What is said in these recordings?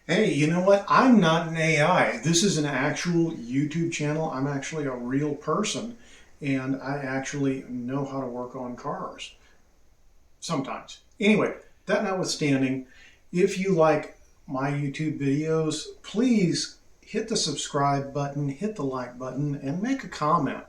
Hey, you know what? I'm not an AI. This is an actual YouTube channel. I'm actually a real person, and I actually know how to work on cars sometimes. Anyway, that notwithstanding, if you like my YouTube videos, please hit the subscribe button, hit the like button, and make a comment.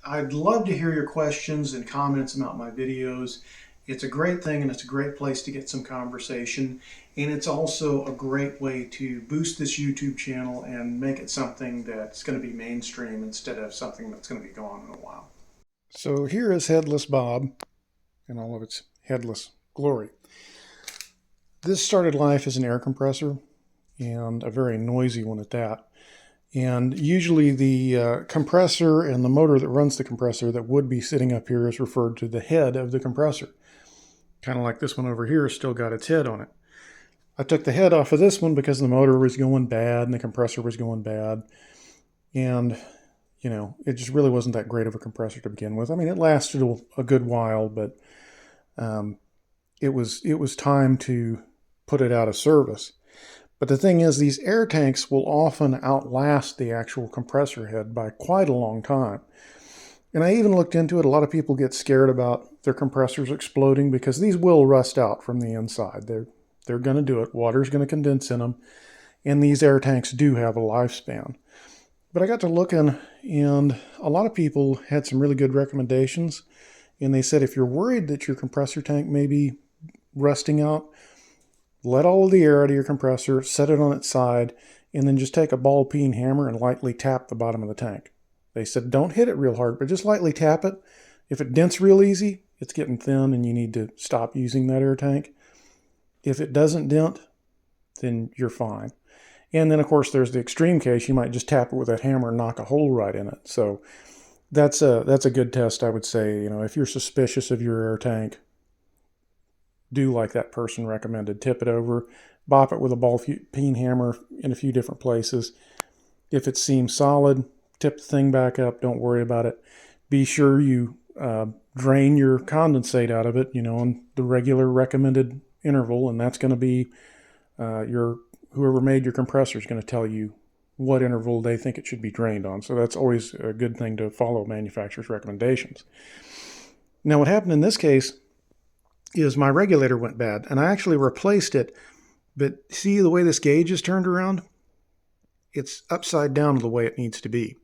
I'd love to hear your questions and comments about my videos. It's a great thing and it's a great place to get some conversation. And it's also a great way to boost this YouTube channel and make it something that's going to be mainstream instead of something that's going to be gone in a while. So here is Headless Bob in all of its headless glory. This started life as an air compressor and a very noisy one at that. And usually the compressor and the motor that runs the compressor that would be sitting up here is referred to the head of the compressor. Kind of like this one over here still got its head on it. I took the head off of this one because the motor was going bad and the compressor was going bad. And, it just really wasn't that great of a compressor to begin with. I mean, it lasted a good while, but it was time to put it out of service. But the thing is, these air tanks will often outlast the actual compressor head by quite a long time. And I even looked into it. A lot of people get scared about their compressors exploding because these will rust out from the inside. They're going to do it. Water's going to condense in them. And these air tanks do have a lifespan. But I got to looking, and a lot of people had some really good recommendations. And they said if you're worried that your compressor tank may be rusting out, let all of the air out of your compressor, set it on its side, and then just take a ball peen hammer and lightly tap the bottom of the tank. They said don't hit it real hard, but just lightly tap it. If it dents real easy, it's getting thin and you need to stop using that air tank. If it doesn't dent, then you're fine. And then, of course, there's the extreme case. You might just tap it with that hammer and knock a hole right in it. So that's a good test, I would say. If you're suspicious of your air tank, do like that person recommended. Tip it over, bop it with a ball peen hammer in a few different places. If it seems solid, tip the thing back up. Don't worry about it. Be sure you drain your condensate out of it, on the regular recommended interval, and that's going to be your whoever made your compressor is going to tell you what interval they think it should be drained on. So that's always a good thing to follow manufacturer's recommendations. Now, what happened in this case is my regulator went bad, and I actually replaced it. But see the way this gauge is turned around? It's upside down to the way it needs to be.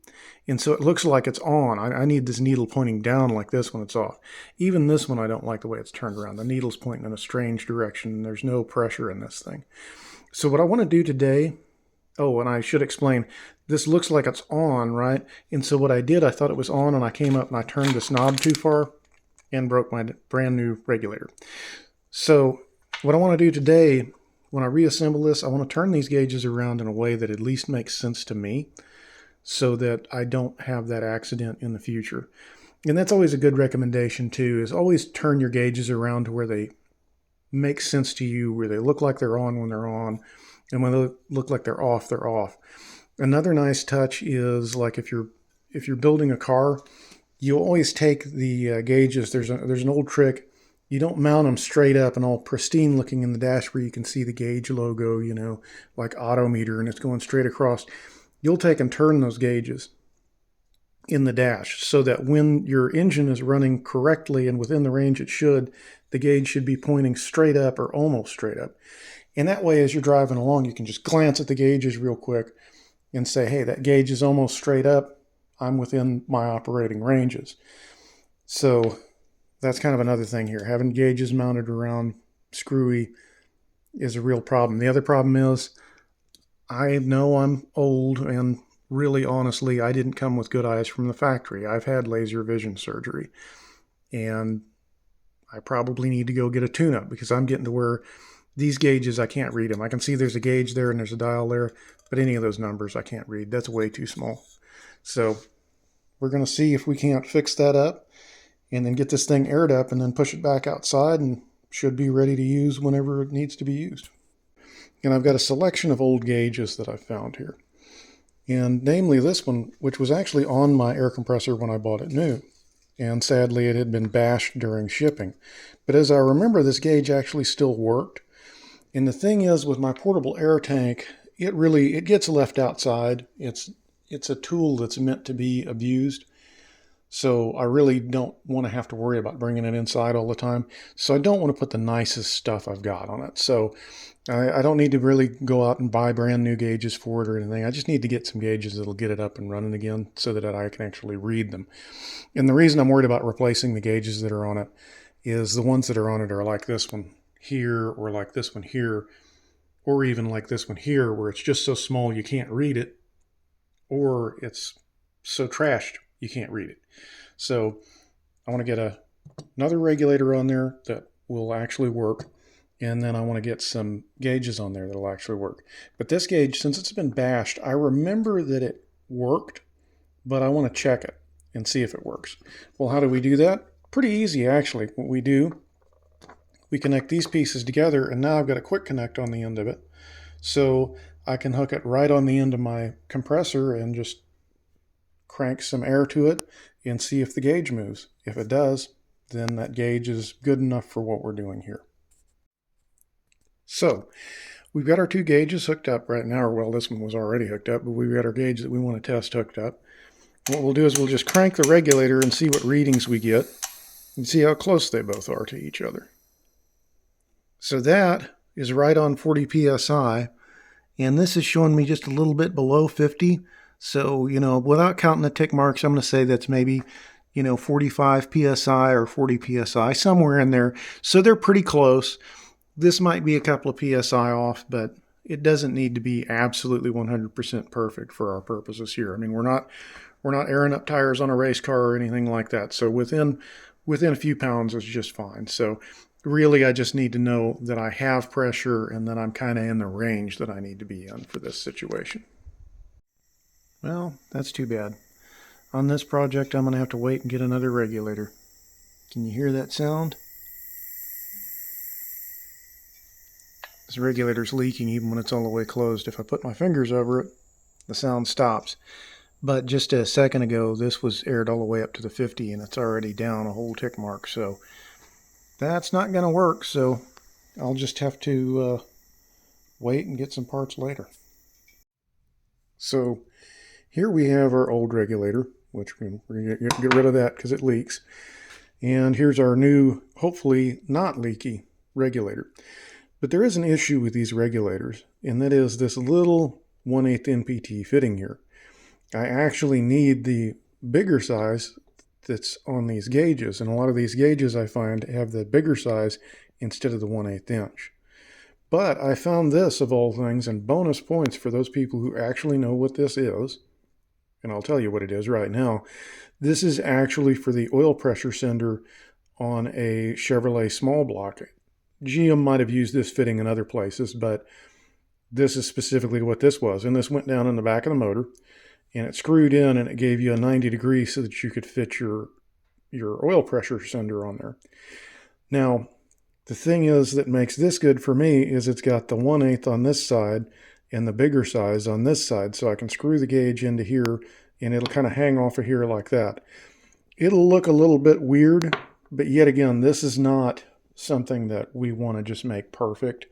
And so it looks like it's on. I need this needle pointing down like this when it's off. Even this one, I don't like the way it's turned around. The needle's pointing in a strange direction, and there's no pressure in this thing. So what I want to do today, oh, and I should explain, this looks like it's on, right? And so what I did, I thought it was on, and I came up and I turned this knob too far and broke my brand new regulator. So what I want to do today, when I reassemble this, I want to turn these gauges around in a way that at least makes sense to me so that I don't have that accident in the future. And that's always a good recommendation too, is always turn your gauges around to where they make sense to you, where they look like they're on when they're on, and when they look like they're off, they're off. Another nice touch is like if you're building a car, you always take the gauges. There's an old trick. You don't mount them straight up and all pristine looking in the dash where you can see the gauge logo, like odometer, and it's going straight across. You'll take and turn those gauges in the dash so that when your engine is running correctly and within the range it should, the gauge should be pointing straight up or almost straight up. And that way, as you're driving along, you can just glance at the gauges real quick and say, hey, that gauge is almost straight up. I'm within my operating ranges. So that's kind of another thing here. Having gauges mounted around screwy is a real problem. The other problem is I know I'm old, and really honestly, I didn't come with good eyes from the factory. I've had laser vision surgery, and I probably need to go get a tune-up because I'm getting to where these gauges, I can't read them. I can see there's a gauge there and there's a dial there, but any of those numbers I can't read. That's way too small. So we're going to see if we can't fix that up and then get this thing aired up and then push it back outside, and should be ready to use whenever it needs to be used. And I've got a selection of old gauges that I've found here. And namely this one, which was actually on my air compressor when I bought it new. And sadly, it had been bashed during shipping. But as I remember, this gauge actually still worked. And the thing is, with my portable air tank, it gets left outside. It's a tool that's meant to be abused. So I really don't want to have to worry about bringing it inside all the time. So I don't want to put the nicest stuff I've got on it. So I don't need to really go out and buy brand new gauges for it or anything. I just need to get some gauges that'll get it up and running again so that I can actually read them. And the reason I'm worried about replacing the gauges that are on it is the ones that are on it are like this one here, or like this one here, or even like this one here, where it's just so small you can't read it, or it's so trashed you can't read it. So I want to get another regulator on there that will actually work. And then I want to get some gauges on there that'll actually work. But this gauge, since it's been bashed, I remember that it worked, but I want to check it and see if it works. Well, how do we do that? Pretty easy, actually. What we do, we connect these pieces together, and now I've got a quick connect on the end of it. So I can hook it right on the end of my compressor and just crank some air to it and see if the gauge moves. If it does, then that gauge is good enough for what we're doing here. So we've got our two gauges hooked up right now, or well, this one was already hooked up, but we've got our gauge that we want to test hooked up. What we'll do is we'll just crank the regulator and see what readings we get and see how close they both are to each other. So that is right on 40 psi, and this is showing me just a little bit below 50. So, without counting the tick marks, I'm going to say that's maybe, 45 psi or 40 psi, somewhere in there. So they're pretty close. This might be a couple of psi off, but it doesn't need to be absolutely 100% perfect for our purposes here. I mean, we're not airing up tires on a race car or anything like that. So within a few pounds is just fine. So really, I just need to know that I have pressure and that I'm kind of in the range that I need to be in for this situation. Well, that's too bad. On this project, I'm going to have to wait and get another regulator. Can you hear that sound? This regulator's leaking even when it's all the way closed. If I put my fingers over it, the sound stops. But just a second ago, this was aired all the way up to the 50, and it's already down a whole tick mark. So that's not going to work. So I'll just have to wait and get some parts later. So here we have our old regulator, which we're going to get rid of that because it leaks. And here's our new, hopefully not leaky regulator. But there is an issue with these regulators, and that is this little 1/8 NPT fitting here. I actually need the bigger size that's on these gauges, and a lot of these gauges I find have the bigger size instead of the 1/8 inch. But I found this, of all things, and bonus points for those people who actually know what this is, and I'll tell you what it is right now. This is actually for the oil pressure sender on a Chevrolet small block. GM might have used this fitting in other places, but this is specifically what this was. And this went down in the back of the motor, and it screwed in, and it gave you a 90 degrees so that you could fit your oil pressure sender on there. Now, the thing is that makes this good for me is it's got the 1/8 on this side and the bigger size on this side, so I can screw the gauge into here, and it'll kind of hang off of here like that. It'll look a little bit weird, but yet again, this is not something that we want to just make perfect.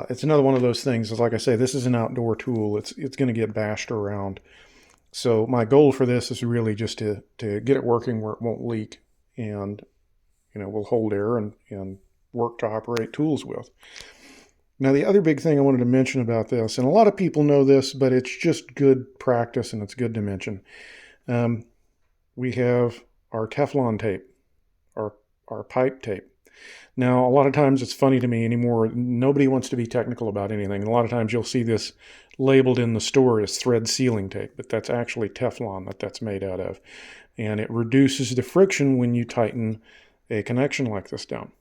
It's another one of those things. Like I say, this is an outdoor tool. It's going to get bashed around. So my goal for this is really just to get it working where it won't leak, and will hold air and work to operate tools with. Now, the other big thing I wanted to mention about this, and a lot of people know this, but it's just good practice and it's good to mention. We have our teflon tape, our pipe tape. Now, a lot of times it's funny to me anymore. Nobody wants to be technical about anything. A lot of times you'll see this labeled in the store as thread sealing tape, but that's actually Teflon that's made out of. And it reduces the friction when you tighten a connection like this down.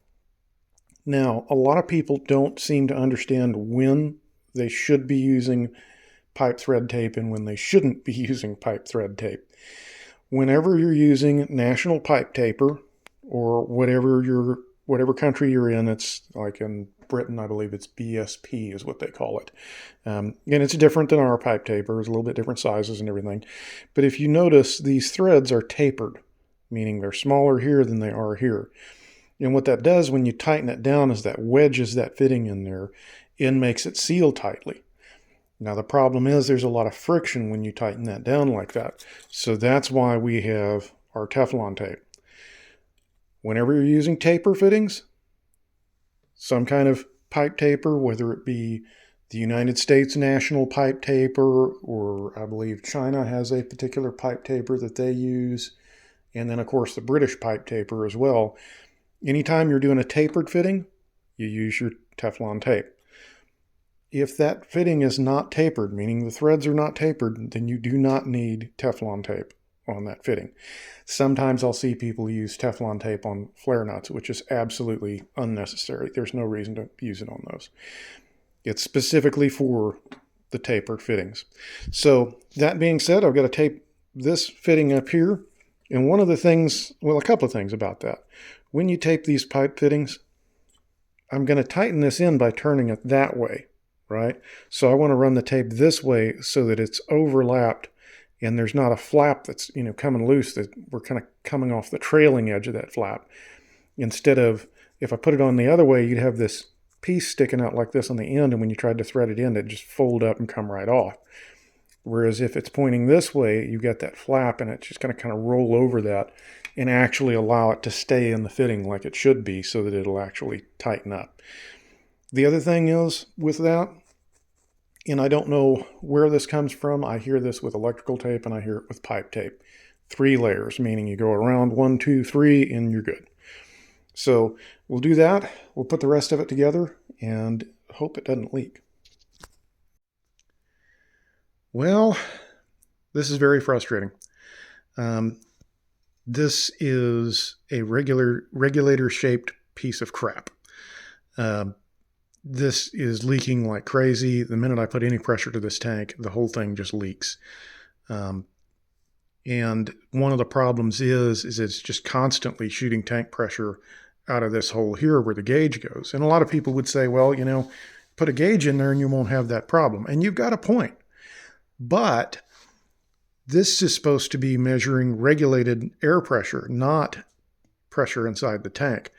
Now, a lot of people don't seem to understand when they should be using pipe thread tape and when they shouldn't be using pipe thread tape. Whenever you're using National Pipe Taper, or whatever country you're in, it's like in Britain, I believe it's BSP is what they call it. And it's different than our pipe taper. It's a little bit different sizes and everything. But if you notice, these threads are tapered, meaning they're smaller here than they are here. And what that does when you tighten it down is that wedges that fitting in there and makes it seal tightly. Now the problem is there's a lot of friction when you tighten that down like that. So that's why we have our Teflon tape. Whenever you're using taper fittings, some kind of pipe taper, whether it be the United States National Pipe Taper, or I believe China has a particular pipe taper that they use, and then of course the British pipe taper as well. Anytime you're doing a tapered fitting, you use your Teflon tape. If that fitting is not tapered, meaning the threads are not tapered, then you do not need Teflon tape on that fitting. Sometimes I'll see people use Teflon tape on flare nuts, which is absolutely unnecessary. There's no reason to use it on those. It's specifically for the tapered fittings. So that being said, I've got to tape this fitting up here. And one of the things, well, a couple of things about that. When you tape these pipe fittings, I'm going to tighten this in by turning it that way, right? So I want to run the tape this way so that it's overlapped and there's not a flap that's, coming loose, that we're kind of coming off the trailing edge of that flap. Instead of, if I put it on the other way, you'd have this piece sticking out like this on the end, and when you tried to thread it in, it'd just fold up and come right off. Whereas if it's pointing this way, you get that flap and it's just going to kind of roll over that and actually allow it to stay in the fitting like it should be so that it'll actually tighten up. The other thing is with that, and I don't know where this comes from, I hear this with electrical tape and I hear it with pipe tape. 3 layers, meaning you go around 1, 2, 3, and you're good. So we'll do that. We'll put the rest of it together and hope it doesn't leak. Well, this is very frustrating. This is a regulator-shaped piece of crap. This is leaking like crazy. The minute I put any pressure to this tank, the whole thing just leaks. And one of the problems is it's just constantly shooting tank pressure out of this hole here where the gauge goes. And a lot of people would say, well, put a gauge in there and you won't have that problem. And you've got a point. But this is supposed to be measuring regulated air pressure, not pressure inside the tank.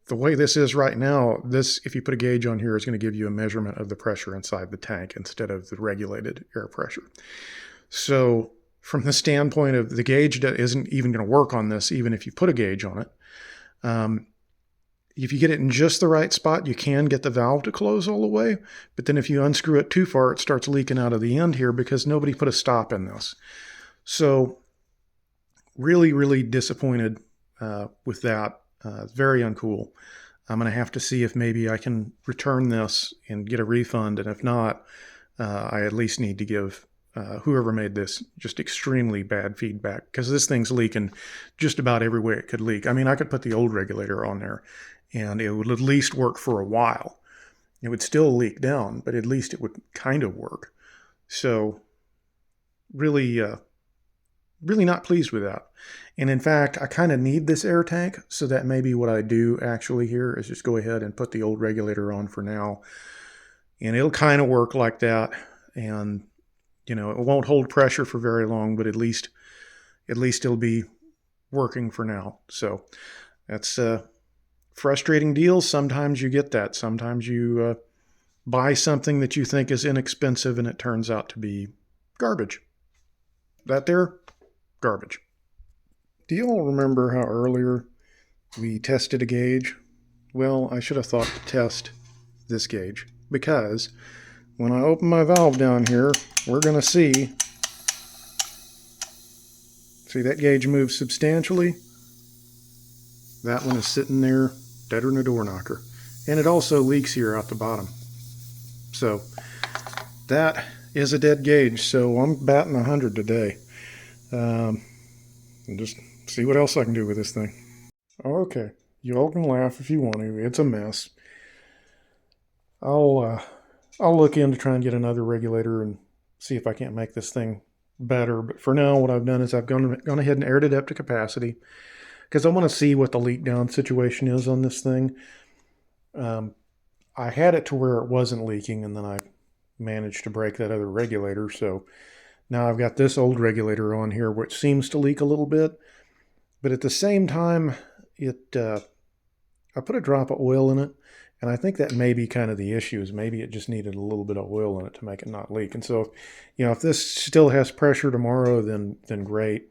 The way this is right now, if you put a gauge on here, is going to give you a measurement of the pressure inside the tank instead of the regulated air pressure. So from the standpoint of the gauge isn't even going to work on this, even if you put a gauge on it. If you get it in just the right spot, you can get the valve to close all the way. But then if you unscrew it too far, it starts leaking out of the end here because nobody put a stop in this. So really, really disappointed with that. It's very uncool. I'm going to have to see if maybe I can return this and get a refund. And if not, I at least need to give whoever made this just extremely bad feedback, because this thing's leaking just about everywhere it could leak. I mean, I could put the old regulator on there and it would at least work for a while. It would still leak down, but at least it would kind of work. So really, really not pleased with that. And in fact, I kind of need this air tank, so that may be what I do actually here is just go ahead and put the old regulator on for now. And it'll kind of work like that. And it won't hold pressure for very long, but at least it'll be working for now. So that's frustrating deals. Sometimes you get that. Sometimes you buy something that you think is inexpensive and it turns out to be garbage. That there, garbage. Do you all remember how earlier we tested a gauge? Well, I should have thought to test this gauge, because when I open my valve down here, we're going to see that gauge moves substantially. That one is sitting there deader than a door knocker. And it also leaks here out the bottom. So that is a dead gauge. So I'm batting 100 today. And just see what else I can do with this thing. Okay, you all can laugh if you want to. It's a mess. I'll look in to try and get another regulator and see if I can't make this thing better. But for now, what I've done is I've gone ahead and aired it up to capacity, because I want to see what the leak down situation is on this thing. I had it to where it wasn't leaking, and then I managed to break that other regulator. So now I've got this old regulator on here, which seems to leak a little bit. But at the same time, I put a drop of oil in it, and I think that may be kind of the issue, is maybe it just needed a little bit of oil in it to make it not leak. And so, if this still has pressure tomorrow, then great.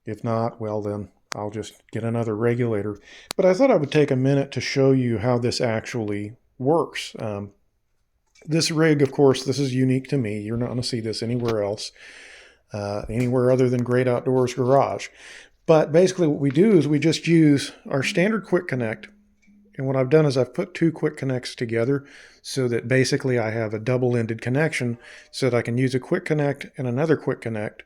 If not, well, then I'll just get another regulator. But I thought I would take a minute to show you how this actually works. This rig, of course, this is unique to me. You're not going to see this anywhere else, anywhere other than Great Outdoors Garage. But basically what we do is we just use our standard quick connect. And what I've done is I've put two quick connects together so that basically I have a double-ended connection so that I can use a quick connect and another quick connect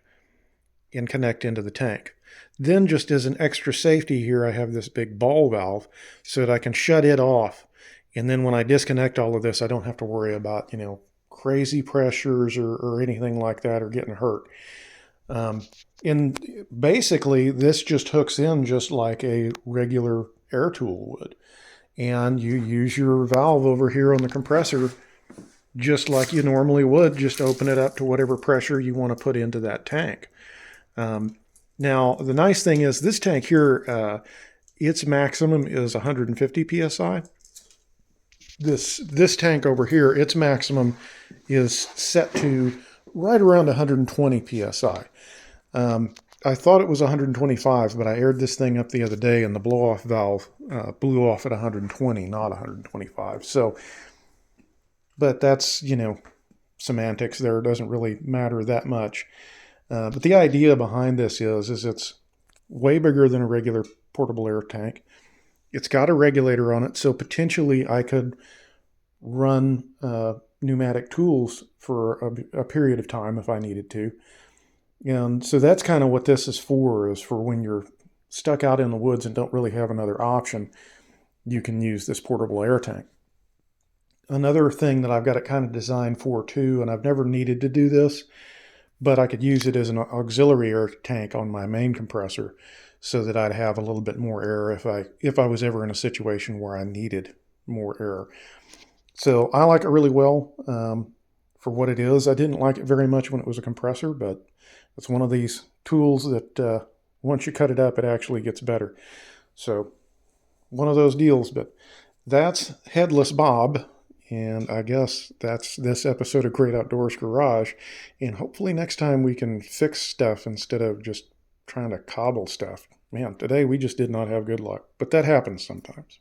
and connect into the tank. Then just as an extra safety here, I have this big ball valve so that I can shut it off. And then when I disconnect all of this, I don't have to worry about, crazy pressures or anything like that or getting hurt. And basically this just hooks in just like a regular air tool would. And you use your valve over here on the compressor just like you normally would, just open it up to whatever pressure you want to put into that tank. Now, the nice thing is this tank here, its maximum is 150 psi. This tank over here, its maximum is set to right around 120 psi. I thought it was 125, but I aired this thing up the other day and the blow-off valve blew off at 120, not 125. So, but that's, semantics there. It doesn't really matter that much. But the idea behind this is it's way bigger than a regular portable air tank. It's got a regulator on it, so potentially I could run pneumatic tools for a period of time if I needed to. And so that's kind of what this is for when you're stuck out in the woods and don't really have another option, you can use this portable air tank. Another thing that I've got it kind of designed for too, and I've never needed to do this, but I could use it as an auxiliary air tank on my main compressor so that I'd have a little bit more air if I was ever in a situation where I needed more air. So I like it really well for what it is. I didn't like it very much when it was a compressor, but it's one of these tools that once you cut it up, it actually gets better. So one of those deals, but that's Headless Bob. And I guess that's this episode of Great Outdoors Garage. And hopefully next time we can fix stuff instead of just trying to cobble stuff. Man, today we just did not have good luck, but that happens sometimes.